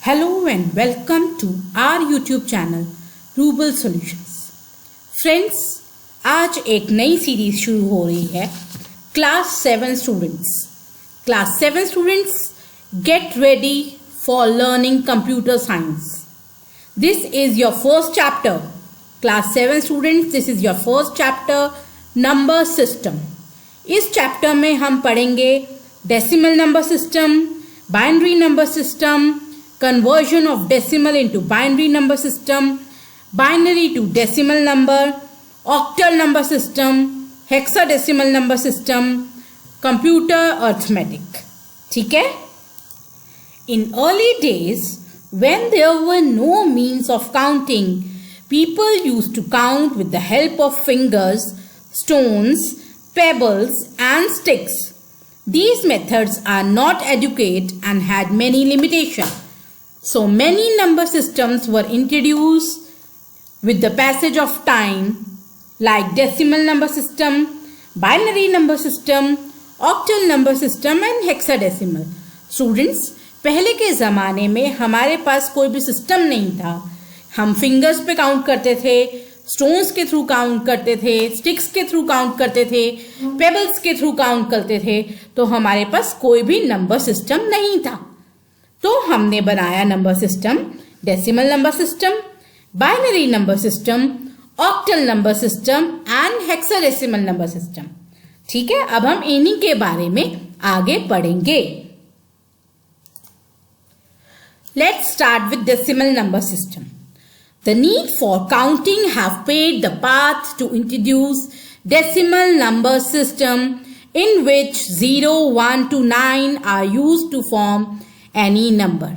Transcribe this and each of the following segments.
Hello and welcome to our YouTube channel Ruble Solutions. Friends, आज एक नई series शुरू हो रही है. Class 7 students. Class 7 students, get ready for learning computer science. This is your first chapter. Class 7 students, this is your first chapter, number system. इस chapter में हम पढ़ेंगे decimal number system, binary number system, conversion of decimal into binary number system, binary to decimal number, octal number system, hexadecimal number system, computer arithmetic. ठीक है? In early days, when there were no means of counting, people used to count with the help of fingers, stones, pebbles and sticks. These methods are not adequate and had many limitations. So many number systems were introduced with the passage of time, like decimal number system, binary number system, octal number system and hexadecimal. Students, पहले के ज़माने में हमारे पास कोई भी system नहीं था. हम फिंगर्स पे काउंट करते थे, स्टोन्स के थ्रू काउंट करते थे, स्टिक्स के थ्रू काउंट करते थे, पेबल्स के थ्रू काउंट करते थे. तो हमारे पास कोई भी नंबर सिस्टम नहीं था. तो हमने बनाया number system, decimal number system, binary number system, octal number system and hexadecimal number system. ठीक है, अब हम इन्हीं के बारे में आगे पढ़ेंगे. Let's start with decimal number system. The need for counting have paved the path to introduce decimal number system in which 0, 1 to 9 are used to form any number.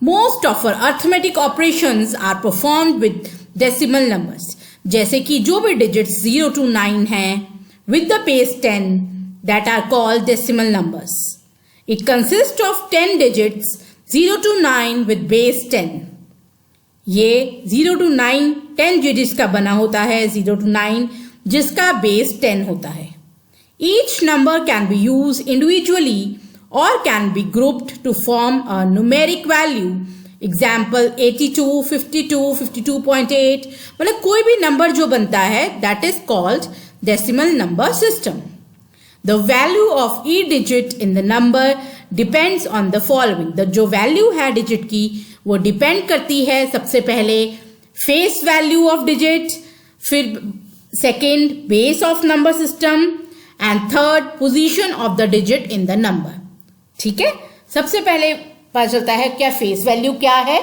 Most of our arithmetic operations are performed with decimal numbers. जैसे कि जो भी digits 0 to 9 हैं with the base 10 that are called decimal numbers. It consists of 10 digits 0 to 9 with base 10. ये 0 to 9 10 digits का बना होता है, 0 to 9 जिसका base 10 होता है. Each number can be used individually or can be grouped to form a numeric value. Example 82, 52, 52.8. मतलब कोई भी नंबर जो बनता है that is called decimal number system. The value of each digit in the number depends on the following. The जो value है digit की वो depend करती है सबसे पहले face value of digit, फिर second base of number system and third position of the digit in the number. ठीक है, सबसे पहले पता चलता है क्या फेस वैल्यू क्या है,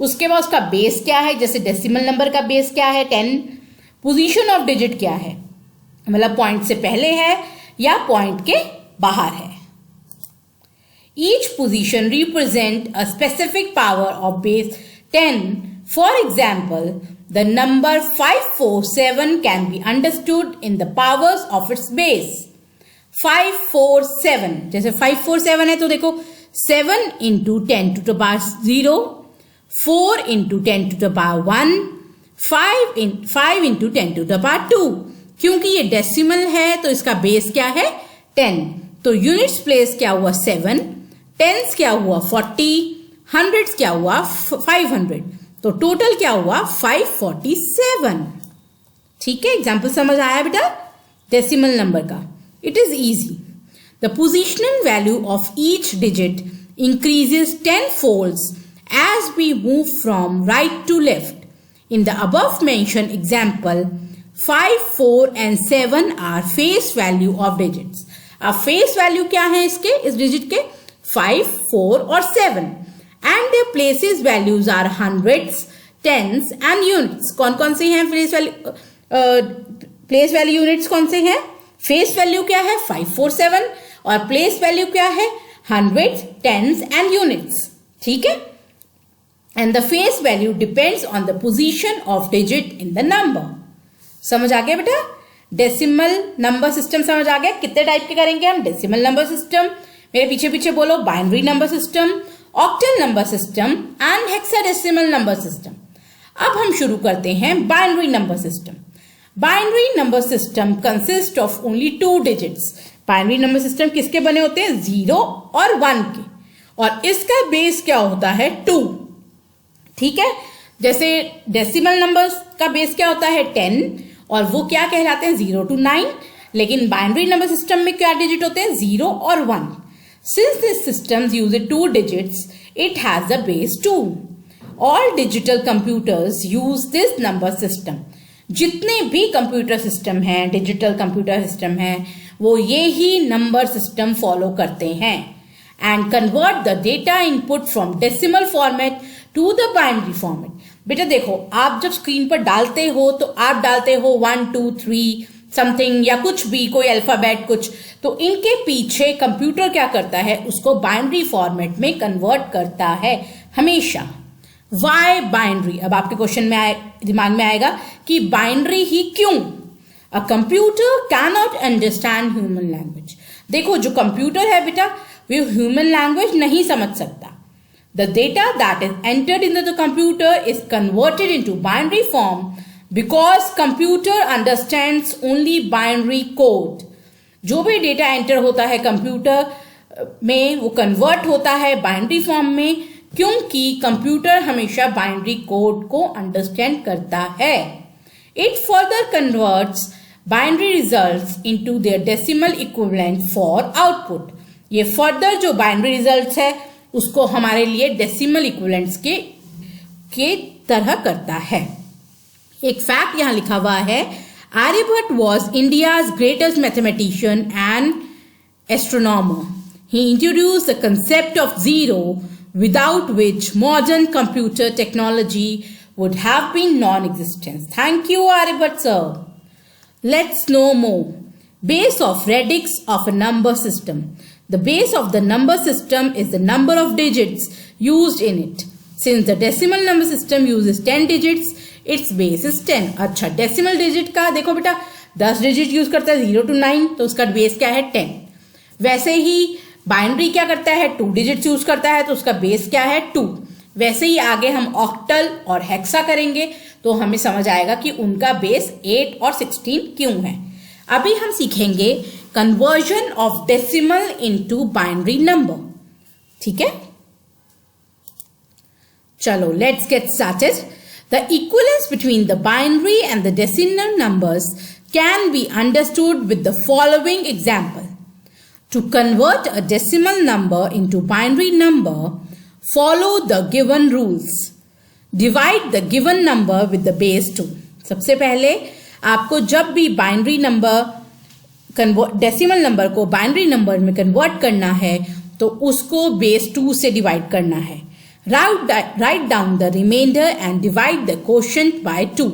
उसके बाद उसका बेस क्या है, जैसे डेसिमल नंबर का बेस क्या है 10, पोजीशन ऑफ डिजिट क्या है, मतलब पॉइंट से पहले है या पॉइंट के बाहर है. Each position represent a specific power of base 10. For example, the number 547 can be understood in the powers of its base. 547 जैसे 547 है तो देखो 7 into 10 to the power 0, 4 into 10 to the power 1, 5 into 10 to the power 2. क्योंकि ये decimal है तो इसका base क्या है 10. तो यूनिट्स प्लेस क्या हुआ 7, टेंस क्या हुआ 40, हंड्रेड्स क्या हुआ 500. तो टोटल क्या हुआ 547. ठीक है, एग्जाम्पल समझ आया बेटा डेसिमल नंबर का. It is easy. The positional value of each digit increases 10 folds as we move from right to left. In the above mentioned example, 5, 4 and 7 are face value of digits. अब face value क्या है इसके, इस digit के 5, 4 और 7 and their places values are hundreds, tens and units. कौन कौन से हैं place value, place value units कौन से हैं? फेस वैल्यू क्या है 547 और प्लेस वैल्यू क्या है हंड्रेड्स, टेंस एंड यूनिट्स. ठीक है, and the face value depends on the position of digit in the number. समझ आ गया बेटा? डेसिमल नंबर सिस्टम समझ आ गया. कितने टाइप के करेंगे हम? डेसिमल नंबर सिस्टम, मेरे पीछे पीछे बोलो, binary number system, octal number system and hexadecimal number system. अब हम शुरू करते हैं binary number system. Binary number system consists of only 2 digits. Binary number system किसके बने होते हैं 0 और 1 के, और इसका बेस क्या होता है 2। ठीक है, जैसे डेसिमल नंबर्स का बेस क्या होता है 10 और वो क्या कहलाते हैं 0 to 9, लेकिन बाइनरी नंबर सिस्टम में क्या डिजिट होते हैं 0 और 1। Since this systems use 2 digits it has a base 2। All digital computers use this number system. जितने भी कंप्यूटर सिस्टम हैं, डिजिटल कंप्यूटर सिस्टम हैं, वो ये ही नंबर सिस्टम फॉलो करते हैं। And convert the data input from decimal format to the binary format. बेटा देखो, आप जब स्क्रीन पर डालते हो तो आप डालते हो 1 2 3 समथिंग या कुछ भी, कोई अल्फाबेट कुछ, तो इनके पीछे कंप्यूटर क्या करता है, उसको बाइनरी फॉर्मेट में कन्वर्ट करता है हमेशा। Why binary? अब आपके क्वेश्चन में दिमाग में आएगा कि बाइनरी ही क्यों? A computer can not understand human language. देखो, जो कंप्यूटर है बेटा वो ह्यूमन लैंग्वेज नहीं समझ सकता। The data that is entered into the computer is converted into binary form because computer understands only binary code. जो भी डेटा एंटर होता है कंप्यूटर में वो कन्वर्ट होता है बाइनरी फॉर्म में, क्योंकि कंप्यूटर हमेशा बाइनरी कोड को अंडरस्टैंड करता है। It further converts binary results into their decimal equivalent for output. ये फर्दर जो बाइनरी रिजल्ट्स है उसको हमारे लिए डेसिमल इक्विवेलेंट्स के तरह करता है। एक फैक्ट यहां लिखा हुआ है, Aryabhata was India's greatest mathematician and astronomer. He introduced the concept of zero without which modern computer technology would have been non existence. Thank you Aryabhata sir. Let's know more. Base of radix of a number system. The base of the number system is the number of digits used in it. Since the decimal number system uses 10 digits, its base is 10. अच्छा, decimal digit का देखो बेटा 10 digit use करता है 0 to 9, तो उसका base क्या है 10। वैसे ही बाइनरी क्या करता है 2 डिजिट्स यूज करता है, तो उसका बेस क्या है 2। वैसे ही आगे हम ऑक्टल और हेक्सा करेंगे तो हमें समझ आएगा कि उनका बेस 8 और 16 क्यों है। अभी हम सीखेंगे conversion of decimal into binary number. ठीक है, चलो let's get started. The equivalence between the binary and the decimal numbers can be understood with the following example. To convert a decimal number into binary number, follow the given rules. Divide the given number with the base 2। सबसे पहले आपको जब भी binary number decimal number को binary number में convert करना है तो उसको बेस 2 से डिवाइड करना है। Write down the reminder and divide the quotient by 2।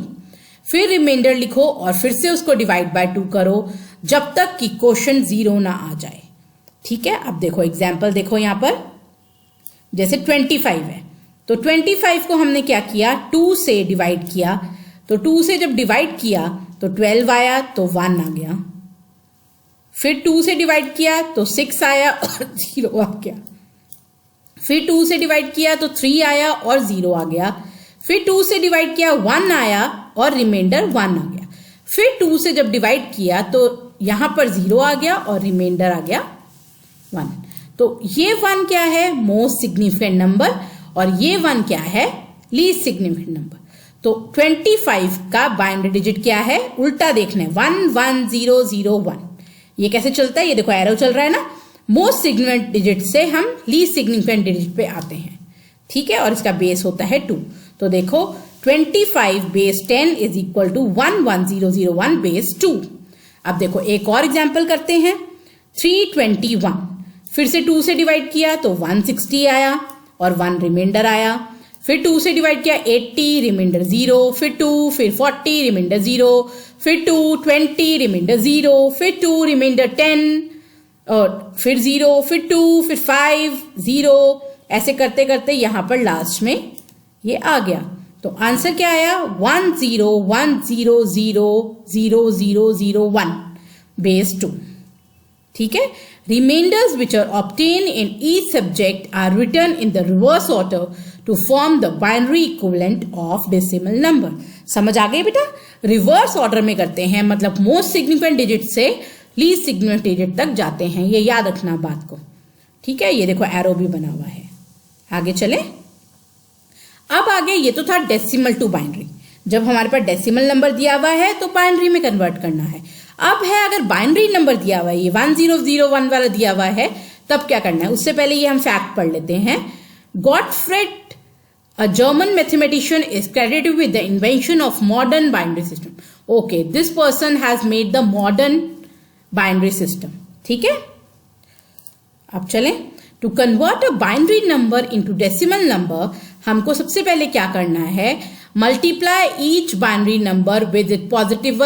फिर रिमाइंडर लिखो और फिर से उसको डिवाइड बाय 2 करो जब तक कि क्वोशंट 0 ना आ जाए। ठीक है, अब देखो एग्जाम्पल देखो यहां पर, जैसे 25 है तो 25 को हमने क्या किया 2 से डिवाइड किया, तो 2 से जब डिवाइड किया तो 12 आया तो 1 आ गया। फिर 2 से डिवाइड किया तो 6 आया और 0 आ गया। फिर 2 से डिवाइड किया तो 3 आया और 0 आ गया। फिर 2 से डिवाइड किया 1 आया और रिमाइंडर 1 आ गया। फिर 2 से जब डिवाइड किया तो यहां पर 0 आ गया और रिमाइंडर आ गया 1। तो ये 1 क्या है मोस्ट सिग्निफिकेंट नंबर और ये 1 क्या है लीस्ट सिग्निफिकेंट नंबर। तो 25 का बाइनरी डिजिट क्या है, उल्टा देखना है 1 1 0 0 1। ये कैसे चलता है, ये देखो एरो चल रहा है ना, मोस्ट सिग्निफिकेंट डिजिट से हम लीस्ट सिग्निफिकेंट डिजिट पे आते हैं। ठीक है, और इसका बेस होता है 2। तो देखो 25 base 10 is equal to 1 1 0 0 1 base 2। अब देखो एक और एग्जाम्पल करते हैं, 321। फिर से 2 से डिवाइड किया तो 160 आया और 1 रिमाइंडर आया। फिर 2 से डिवाइड किया 80 रिमाइंडर 0, फिर 2 फिर 40 रिमाइंडर 0, फिर 2 20 रिमाइंडर 0, फिर 2 रिमाइंडर 10 और फिर 0, फिर 2 फिर 5 0। ऐसे करते करते यहां पर लास्ट में ये आ गया। तो आंसर क्या आया 1 0 1 0 0 0 0 0 1 बेस 2। ठीक है, reminders which are obtain in each subject are written in the reverse order to form the binary equivalent of decimal number. समझ आ गई बेटा, रिवर्स ऑर्डर में करते हैं, मतलब मोस्ट सिग्निफिकेंट डिजिट से लीस्ट सिग्निफिकेंट डिजिट तक जाते हैं, ये याद रखना बात को। ठीक है, ये देखो एरो भी बना हुआ है। आगे चले, अब आगे ये तो था डेसिमल टू बाइनरी। जब हमारे पास डेसिमल नंबर दिया हुआ है तो बाइनरी में कन्वर्ट करना है। अब है अगर बाइनरी नंबर दिया हुआ है, ये 1001 वाला दिया हुआ है, तब क्या करना है। उससे पहले ये हम फैक्ट पढ़ लेते हैं। गॉटफ्रेड a German mathematician is credited with the invention of modern binary system. Okay, this person has made the modern binary system. ठीक है, अब चलें। To convert a binary number into decimal number, हमको सबसे पहले क्या करना है, multiply each binary number with its positive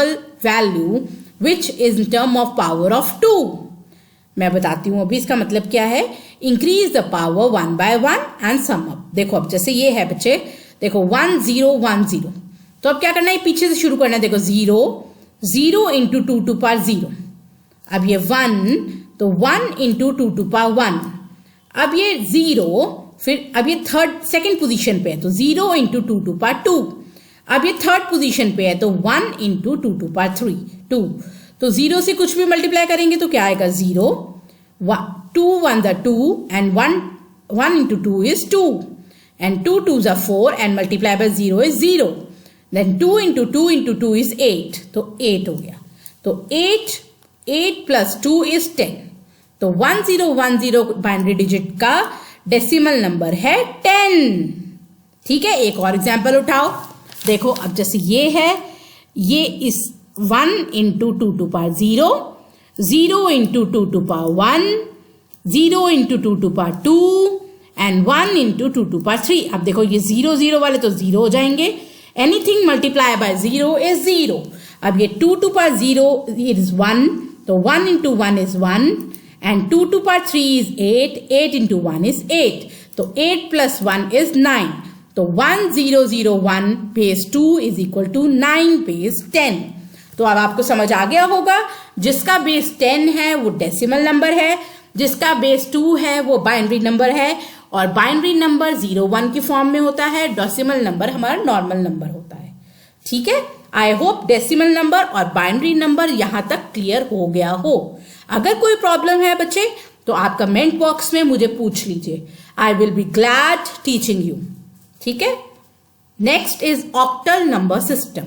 value which is in term of power of 2. मैं बताती हूं अभी इसका मतलब क्या है। Increase the power 1 by 1 and sum up. देखो अब जैसे ये है बच्चे, देखो 1 0 1 0, तो अब क्या करना है, पीछे से शुरू करना है। देखो 0 0 इंटू 2 टू पावर 0, अब ये 1 तो 1 इंटू 2 टू पावर 1, अब ये 0, फिर अब ये सेकेंड पोजीशन पे है तो 0 इंटू 2 टू पावर 2, अब ये थर्ड पोजीशन पे है तो 1 इंटू 2 टू पावर 3 2। तो 0 से कुछ भी मल्टीप्लाई करेंगे तो क्या आएगा, 0 2 1 are 2 and 1 into 2 is 2 and 2 2s are 4 and multiply by 0 is 0. Then 2 into 2 into 2 is 8, तो 8 हो गया। तो 8 plus 2 is 10। तो 1010 बाइनरी डिजिट का डेसिमल नंबर है 10। ठीक है, एक और एग्जाम्पल उठाओ। देखो अब जैसे ये है, ये इस 1 into 2 to power 0, 0 into 2 to power 1, 0 into 2 to power 2 and 1 into 2 to power 3। अब देखो ये 0 0 वाले तो 0 हो जाएंगे। Anything multiply by 0 is 0। अब ये 2 टू पावर 0 इज 1, तो 1 into 1 is 1 and 2 to power 3 is 8, 8 into 1 is 8, तो 8 प्लस 1 इज 9। तो 1001 base 2 is equal to 9 base 10। तो अब आपको समझ आ गया होगा, जिसका बेस 10 है वो डेसिमल नंबर है, जिसका बेस 2 है वो बाइनरी नंबर है, और बाइनरी नंबर 0 1 की फॉर्म में होता है, डेसिमल नंबर हमारा नॉर्मल नंबर होता है। ठीक है, आई होप डेसिमल नंबर और बाइनरी नंबर यहां तक क्लियर हो गया हो। अगर कोई प्रॉब्लम है बच्चे तो आप कमेंट बॉक्स में मुझे पूछ लीजिए, I will be glad teaching you. ठीक है, next is octal number system.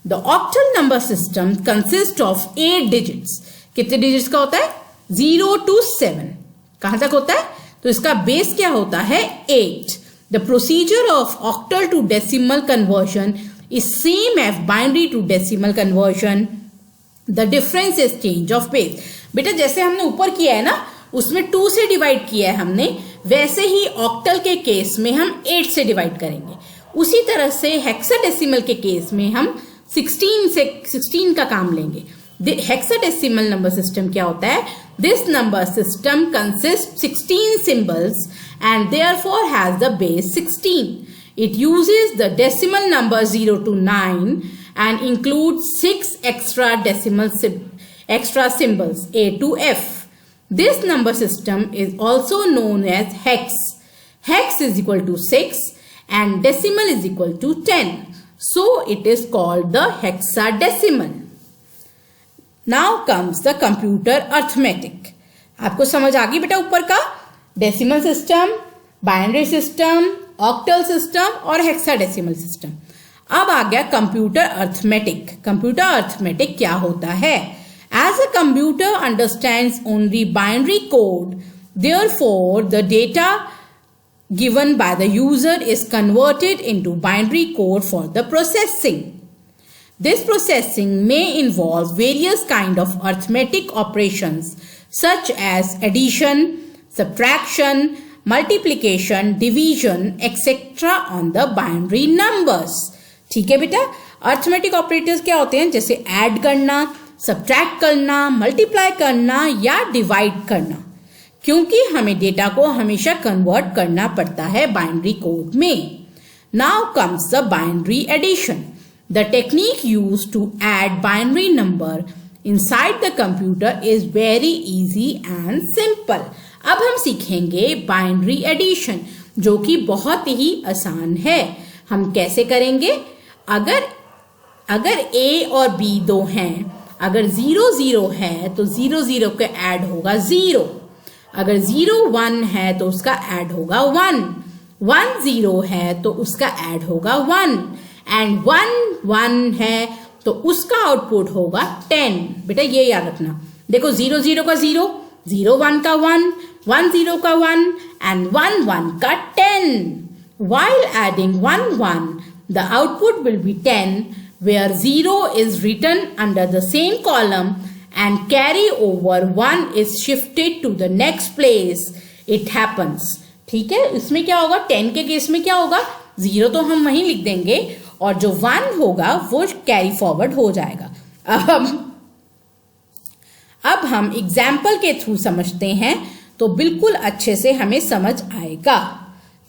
The octal number system consist of 8 digits. कितने डिजिट्स का होता है, 0 to 7, कहां तक होता है, तो इसका बेस क्या होता है, 8। The procedure of octal to decimal conversion is same as binary to decimal conversion, the difference is change of base. बेटा जैसे हमने ऊपर किया है ना, उसमें 2 से डिवाइड किया है हमने, वैसे ही ऑक्टल के केस में हम 8 से डिवाइड करेंगे। उसी तरह से हेक्साडेसिमल के केस में हम 16 का काम लेंगे। हेक्साडेसिमल नंबर सिस्टम क्या होता है, this number system consist 16 symbols and therefore has the base 16. It uses the decimal number 0 to 9 and includes 6 extra symbols A to F. This number system is also known as hex. Hex is equal to 6 and decimal is equal to 10. So it is called the hexadecimal. Now comes the computer arithmetic. आपको समझ आ गई बेटा ऊपर का, decimal system, binary system, octal system और hexadecimal system. अब आ गया कंप्यूटर अर्थमेटिक। कंप्यूटर अर्थमेटिक क्या होता है, as a computer understands only binary code, therefore the data given by the user is converted into binary code for the processing. This processing may involve various kind of arithmetic operations such as addition, subtraction, multiplication, division, etc. on the binary numbers. ठीक है बेटा, arithmetic operators क्या होते हैं, जैसे add करना, subtract करना, multiply करना या डिवाइड करना, क्योंकि हमें डेटा को हमेशा कन्वर्ट करना पड़ता है बाइनरी कोड में। Now comes the binary addition, the technique used to add binary number inside the computer is very easy and simple. अब हम सीखेंगे बाइनरी एडिशन, जो कि बहुत ही आसान है। हम कैसे करेंगे, अगर A और B दो हैं, अगर 0 0 है तो 0 0 के ऐड होगा 0, अगर 0 1 है तो उसका ऐड होगा 1, 1 0 है तो उसका ऐड होगा 1 एंड 1 1 है तो उसका आउटपुट होगा 10। बेटा ये याद रखना, देखो 0 0 का 0, 0 1 का 1, 1 0 का 1 एंड 1 1 का 10। While adding 1 1, the output will be 10, where 0 is written under the same column and carry over 1 is shifted to the next place it happens। ठीक है, इसमें क्या होगा, 10 के केस में क्या होगा, 0 तो हम वहीं लिख देंगे और जो 1 होगा वो कैरी फॉरवर्ड हो जाएगा। अब हम एग्जाम्पल के थ्रू समझते हैं तो बिल्कुल अच्छे से हमें समझ आएगा।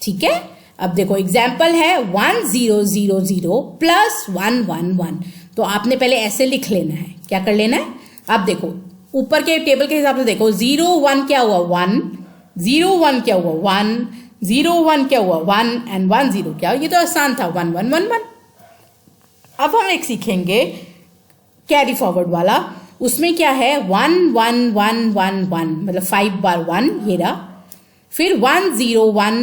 ठीक है, अब देखो एग्जाम्पल है 1 0 0 0 प्लस 1 1 1। तो आपने पहले ऐसे लिख लेना है, क्या कर लेना है। अब देखो ऊपर के टेबल के हिसाब से देखो 0 1 क्या हुआ 1, 0 1 क्या हुआ 1, 0 1 क्या हुआ 1 एंड 1 0 क्या, ये तो आसान था 1 1 1 1। अब हम एक सीखेंगे कैरी फॉरवर्ड वाला, उसमें क्या है 1 1 1 1 1 मतलब 5 बार 1 ये रहा, फिर 1 0 1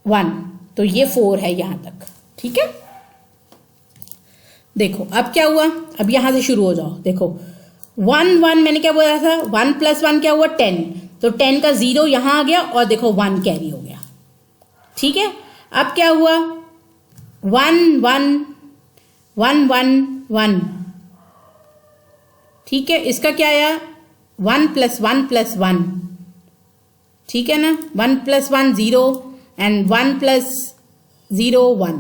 1 तो ये 4 है यहां तक। ठीक है, देखो अब क्या हुआ, अब यहां से शुरू हो जाओ। देखो 1 1 मैंने क्या बोला था, 1 प्लस 1 क्या हुआ 10, तो 10 का 0 यहां आ गया और देखो 1 कैरी हो गया। ठीक है, अब क्या हुआ 1 1 1 1 1। ठीक है, इसका क्या आया 1 प्लस 1 प्लस 1। ठीक है ना, 1 प्लस 1 0 एंड 1 प्लस 0 1।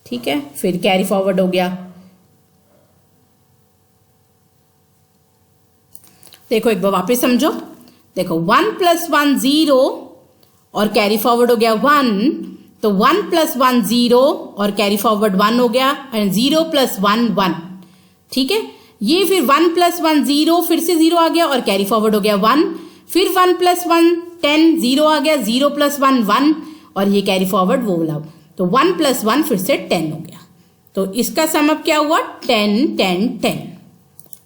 ठीक है, फिर कैरी फॉरवर्ड हो गया। देखो एक बार वापस समझो, देखो 1 प्लस 1 0 और कैरी फॉरवर्ड हो गया 1, तो 1 प्लस 1 0 और कैरी फॉरवर्ड 1 हो गया एंड 0 प्लस 1 1। ठीक है, ये फिर 1 प्लस 1 0 फिर से 0 आ गया और कैरी फॉरवर्ड हो गया 1, फिर 1 प्लस 1 10 0 आ गया, 0 प्लस 1 1 और ये कैरी फॉरवर्ड वो वाला, तो 1 प्लस 1 फिर से 10 हो गया। तो इसका सम अप क्या हुआ 10 10 10।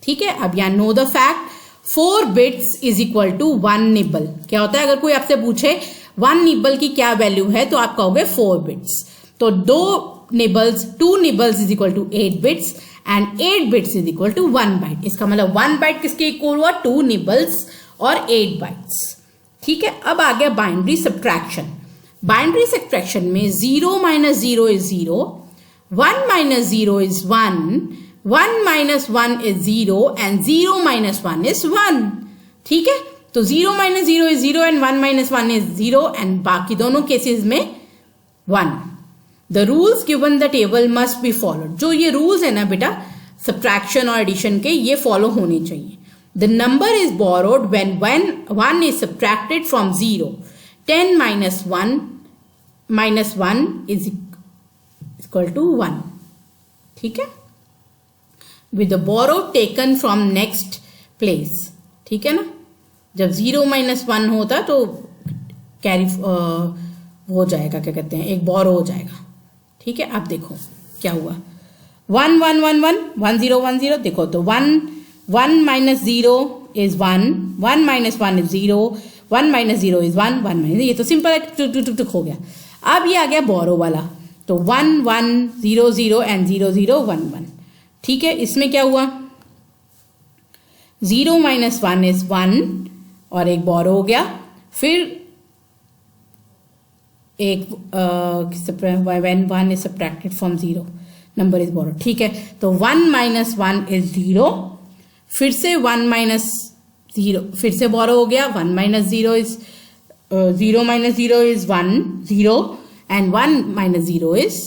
ठीक है, अब यहां know the fact 4 bits is equal to 1 nibble. क्या होता है, अगर कोई आपसे पूछे 1 निबल की क्या वैल्यू है तो आप कहोगे 4 बिट्स। तो 2 nibbles is equal to 8 bits and 8 bits is equal to 1 byte. इसका मतलब 1 बाइट किसके इक्वल हुआ 2 निबल्स और 8 बाइट्स। ठीक है, अब आ गया बाइनरी सब्ट्रैक्शन। बाइनरी सब्ट्रैक्शन में 0 minus 0 is 0, 1 minus 0 is 1, 1 minus 1 is 0 and 0 minus 1 is 1। ठीक है, तो 0 minus 0 is 0 and 1 minus 1 is 0 and बाकी दोनों केसेस में 1। The rules given the table must be followed. जो ये रूल्स है ना बेटा सब्ट्रैक्शन और एडिशन के, ये फॉलो होने चाहिए। The number is borrowed when 1 is subtracted from 0. 10 minus 1 is equal to 1. ठीक है, with the borrowed taken from next place। ठीक है ना, जब 0 माइनस 1 होता तो कैरी हो जाएगा, क्या कहते हैं, एक बोरो हो जाएगा। ठीक है, अब देखो क्या हुआ 1 1 1 1 1 0 1 0। देखो तो 1 minus 0 is 1, 1 minus 1 is 0, 1 minus 0 is 1, 1 minus, ये तो सिंपल टुक हो गया। अब ये आ गया बोरो वाला, तो 1 1 0 0 एंड 0 0 1 1। ठीक है, इसमें क्या हुआ 0 माइनस 1 इज 1 और एक बोरो हो गया, फिर एक when 1 is subtracted from 0 number is borrow. ठीक है, तो 1 माइनस 1 इज 0, फिर से 1 माइनस 0 फिर से बोरो हो गया, 1 minus 0 is 0 minus 0 is 1 0 and 1 minus 0 is,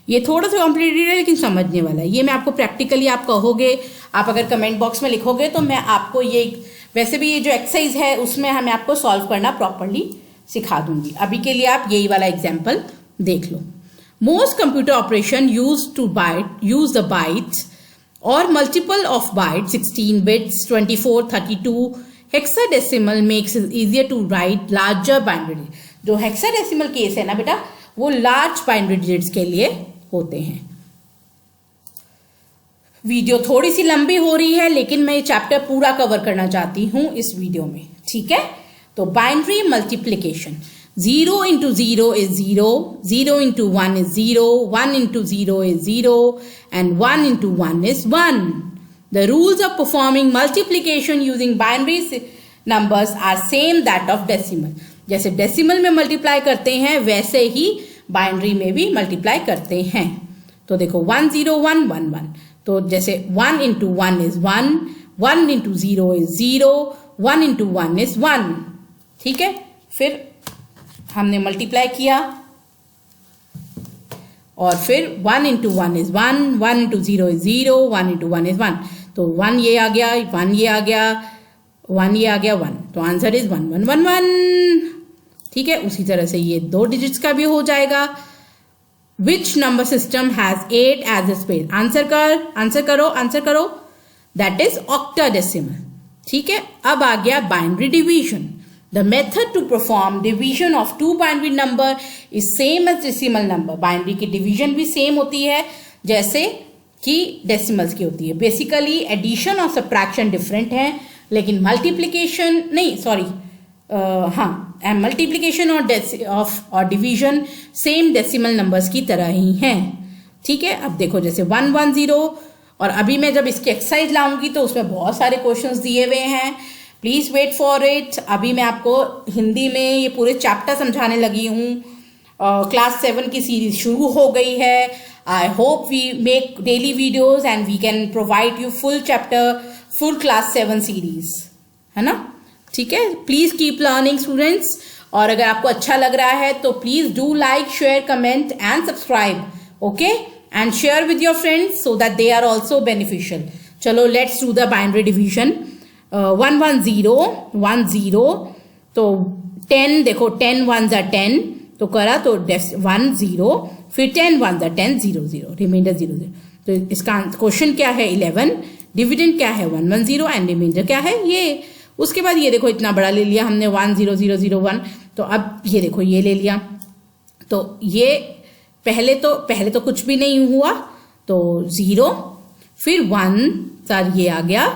ये थोड़ा सा कॉम्प्लिकेटेड है लेकिन समझने वाला है। ये मैं आपको प्रैक्टिकली आप कहोगे, आप अगर कमेंट बॉक्स में लिखोगे तो मैं आपको ये, वैसे भी ये जो एक्सरसाइज है उसमें हमें आपको सॉल्व करना प्रॉपरली सिखा दूंगी। अभी के लिए आप यही वाला एग्जाम्पल देख लो। Most computer operation use the bytes or multiple of bytes 16 bits 24 32 hexadecimal makes it easier to write larger binary digits। जो hexadecimal केस है ना बेटा वो लार्ज बाइनरी डिजिट्स के लिए होते हैं। वीडियो थोड़ी सी लंबी हो रही है लेकिन मैं ये चैप्टर पूरा कवर करना चाहती हूँ इस वीडियो में। ठीक है, तो binary multiplication, 0 into 0 is 0, 0 into 1 is 0, 1 into 0 is 0, and 1 into 1 is 1. The rules of performing multiplication using binary numbers are same that of decimal. जैसे डेसिमल में मल्टीप्लाई करते हैं वैसे ही बाइनरी में भी मल्टीप्लाई करते हैं. तो देखो 1 0 1 1 1, तो जैसे 1 into 1 is 1, 1 into 0 is 0, 1 into 1 is 1. ठीक है, फिर हमने मल्टीप्लाई किया और फिर 1 into 1 is 1, 1 into 0 is 0, 1 into 1 is 1. तो 1 ये आ गया, 1 ये आ गया, 1 ये आ गया, 1. तो आंसर इज 1 1 1 1. ठीक है, उसी तरह से ये 2 डिजिट्स का भी हो जाएगा. Which number system has 8 as a space? Answer करो. That is octadecimal. ठीक है, अब आ गया binary division. The method to perform division of two binary number is same as decimal number. Binary की डिवीजन भी सेम होती है जैसे कि डेसिमल्स की होती है. बेसिकली एडिशन और सब्ट्रैक्शन डिफरेंट है, लेकिन मल्टीप्लीकेशन नहीं, सॉरी, मल्टीप्लीकेशन और डिवीजन सेम डेसिमल नंबर्स की तरह ही हैं. ठीक है, अब देखो जैसे 1 1 0, और अभी मैं जब इसकी एक्सरसाइज लाऊंगी तो उसमें बहुत सारे क्वेश्चंस दिए हुए हैं. Please wait for it. अभी मैं आपको हिंदी में ये पूरे चैप्टर समझाने लगी हूँ. क्लास 7 की सीरीज शुरू हो गई है. I hope we make daily videos and we can provide you full chapter, full class 7 series, है ना. ठीक है, प्लीज कीप लर्निंग स्टूडेंट्स. और अगर आपको अच्छा लग रहा है तो please do like, share, comment and subscribe. Okay, and share with your friends so that they are also beneficial. चलो let's do the binary division. 1 1 0 1 0, तो 10, देखो 10 1 जा 10, तो करा तो 1 0, फिर 10 1 जा 10, 0 0, रिमाइंडर 0 0. तो इसका क्वेश्चन क्या है 11, डिविडेंड क्या है 1 1 0 एंड रिमाइंडर क्या है ये. उसके बाद ये देखो इतना बड़ा ले लिया हमने 1 0 0 0 1. तो अब ये देखो ये ले लिया, तो ये पहले तो कुछ भी नहीं हुआ, तो 0, फिर 1 सर ये आ गया,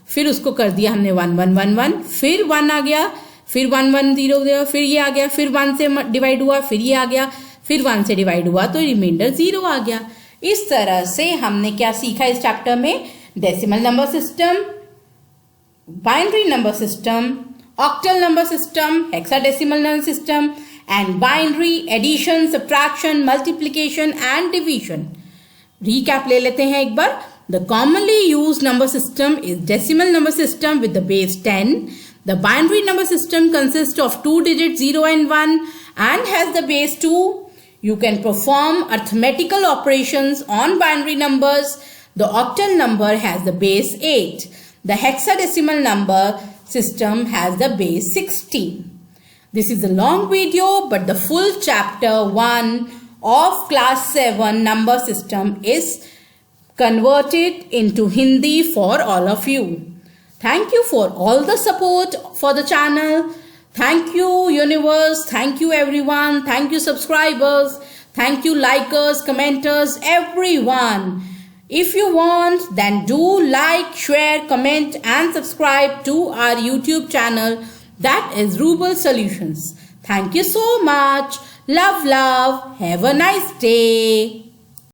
फिर उसको कर दिया हमने 1 1 1 1, फिर 1 आ गया, फिर 1 1 0 0, फिर ये आ गया, फिर 1 से डिवाइड हुआ, फिर ये आ गया, फिर 1 से डिवाइड हुआ तो रिमाइंडर 0 आ गया. इस तरह से हमने क्या सीखा इस चैप्टर में? Decimal number system, binary number system, octal number system, hexadecimal number system, and binary, addition, subtraction, multiplication and division. Recap ले लेते हैं एक बार. The commonly used number system is decimal number system with the base 10. The binary number system consists of 2 digits 0 and 1 and has the base 2. You can perform arithmetical operations on binary numbers. The octal number has the base 8. The hexadecimal number system has the base 16. This is a long video, but the full chapter 1 of class 7 number system is converted into Hindi for all of you. Thank you for all the support for the channel. Thank you universe. Thank you everyone. Thank you subscribers. Thank you likers, commenters, everyone. If you want, then do like, share, comment and subscribe to our YouTube channel, that is Rubal Solutions. Thank you so much. Love, love. Have a nice day.